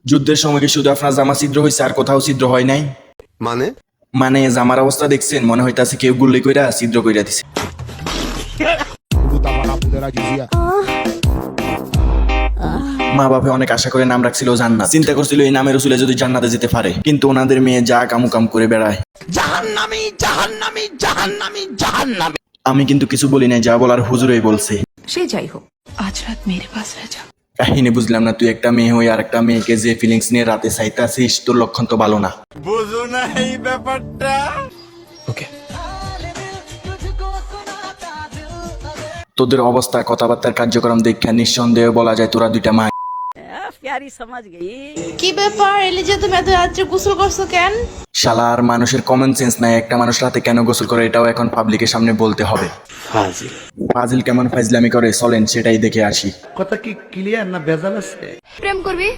যুদ্ধের সময় কি শুধু আপনার জামা ছিদ্র হয়েছে আর কোথাও ছিদ্র হয় নাই? মানে মানে জামার অবস্থা দেখছেন, মনে হইতাছে কেউ গুল্লি কইরা ছিদ্র কইরা দিছে। মা বাপে অনেক আশা করে নাম রাখছিল জান্নাত, চিন্তা করছিল এই নামের উসিলে যদি জান্নাতে যেতে পারে, কিন্তু ওনাদের মেয়ে যা কাম করে বেড়ায়। জাহান্নামী জাহান্নামী জাহান্নামী জাহান্নামী। আমি কিন্তু কিছু বলি নাই, যা বলার হুজুরই বলছে। সে যাই হোক, আজ রাত মেরে পাস রহ যা। কাহিনী বুঝলাম না, তুই একটা মেয়ে হয়ে আর একটা মেয়েকে যে ফিলিংস নিয়ে রাতে চাইতাছিস, তোর লক্ষণ তো ভালো না। বুঝো না এই ব্যাপারটা। ওকে, তোদের অবস্থা, কথাবার্তার কার্যক্রম দেখা নিঃসন্দেহে বলা যায় তোরা দুইটা মা। কি ব্যাপার এলিজা, তুমি এত রাত্রে গোসল করছো কেন? শালার মানুষের কমন সেন্স নাই, একটা মানুষ রাতে কেন গোসল করে এটাও এখন পাবলিকের সামনে বলতে হবে। ফাজিল কেমন ফাজলামি করে চলেন সেটাই দেখে আসি। কথা কি ক্লিয়ার না ভেজাল আছে? প্রেম করবি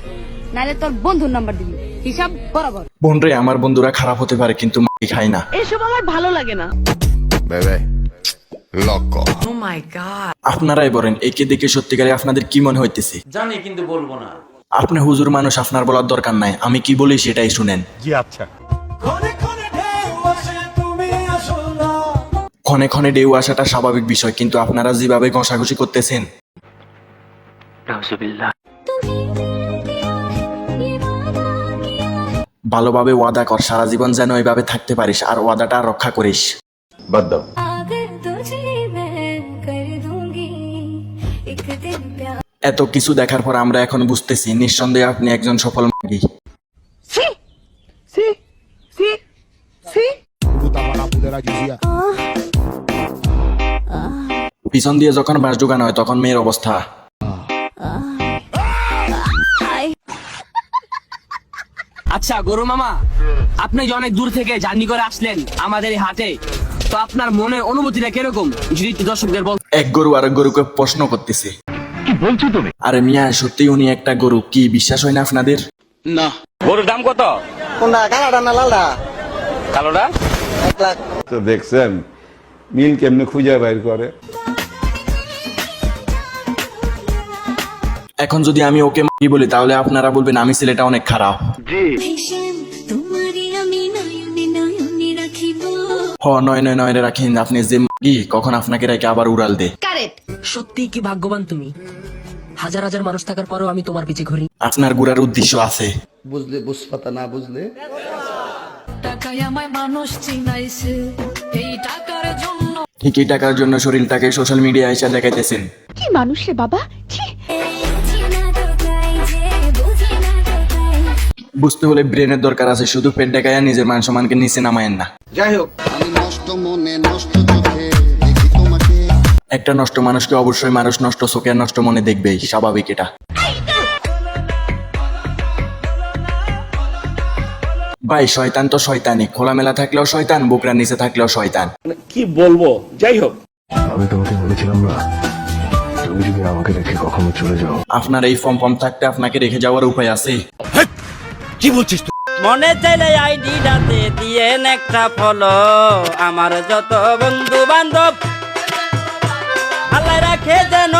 নালে তোর বন্ধুর নাম্বার দিবি, হিসাব বরাবর। বোনরে, আমার বন্ধুরা খারাপ হতে পারে কিন্তু খায় না। এসব আমার ভালো লাগে না। বেবে লক্ষ্য ও মাই গড। আপনারাই বলেন, একে দেখে সত্যিকারে আপনাদের কি মনে হইতেছে? জানি কিন্তু বলবো না। আপনি হুজুর মানুষ, আপনার বলার দরকার নাই, আমি কি বলি সেটাই শুনেন। জি আচ্ছা। ক্ষণে ক্ষণে ঢেউ আসাটা স্বাভাবিক বিষয়, কিন্তু আপনারা যেভাবে ঘষাঘষি করতেছেন, ভালোভাবে ওয়াদা কর সারা জীবন যেন এইভাবে থাকতে পারিস, আর ওয়াদাটা রক্ষা করিস। এত কিছু দেখার পর আমরা এখন বুঝতেছি নিঃসন্দেহে আপনি একজন সফল মাগী। পিছন দিয়ে যখন বাস ঢুকানো হয় তখন মেয়ের অবস্থা। আচ্ছা গরু মামা, আপনি যে অনেক দূর থেকে জার্নি করে আসলেন আমাদের এই হাটে, তো আপনার মনের অনুভূতিটা কিরকম যদি একটু দর্শকদের বল। এক গরু আরেক গরুকে প্রশ্ন করতেছে, কি বলছো তুমি? আরে মিয়া, সত্যি উনি একটা গরু, কি বিশ্বাস হয় না আপনাদের? না। গরুর দাম কত? কোনটা, কালোটা না লালটা? কালোটা 1 লাখ। তো দেখছেন মিল কেমনে খুঁজে বাইর করে। এখন যদি আমি ওকে মাগি বলি তাহলে আপনারা বলবেন আমি ছেলেটা অনেক খারাপ। নয় নয় নয় রাখেন, আপনি যে মাগি কখন আপনাকে রেখে আবার উড়াল দে। সত্যি কি ভাগ্যবান তুমি, হাজার হাজার মানুষ থাকার পরেও আমি তোমার পিছে ঘুরি। আপনার ঘুরার উদ্দেশ্য আছে। বুঝলে বুঝপাতা, না বুঝলে টাকায় আমায় মানুষ চিনাইছে, এই টাকার জন্য। ঠিক এই টাকার জন্য শরীরটাকে সোশ্যাল মিডিয়ায় এসে দেখাইতেছেন। কি মানুষ রে বাবা, ছি। বুঝতে হলে ব্রেনের দরকার আছে, শুধু পেট দেখায় নিজের মান সম্মানকে নিচে নামায়েন না। যাই হোক, একটা নষ্ট মানুষকে অবশ্যই মানুষ নষ্ট চোখে আর নষ্ট মনে দেখবেই, স্বাভাবিক এটা। ভাই শয়তান তো শয়তানই, খোলামেলা থাকলেও শয়তান, বুকরার নিচে থাকলেও শয়তান। কি বলবো, যাই হোক। আমি তোমাকে বলেছিলাম না, তুমি যদি আমাকে রেখে কখনো চলে যাও। আপনার এই ফর্ম থাকতে আপনাকে রেখে যাওয়ার উপায় আছে? কি বলছিস তুই? মনে চাইলে আইডিটাতে দিয়েন একটা ফলো, আমার যত বন্ধু বান্ধব আল্লাহ রাখে যেন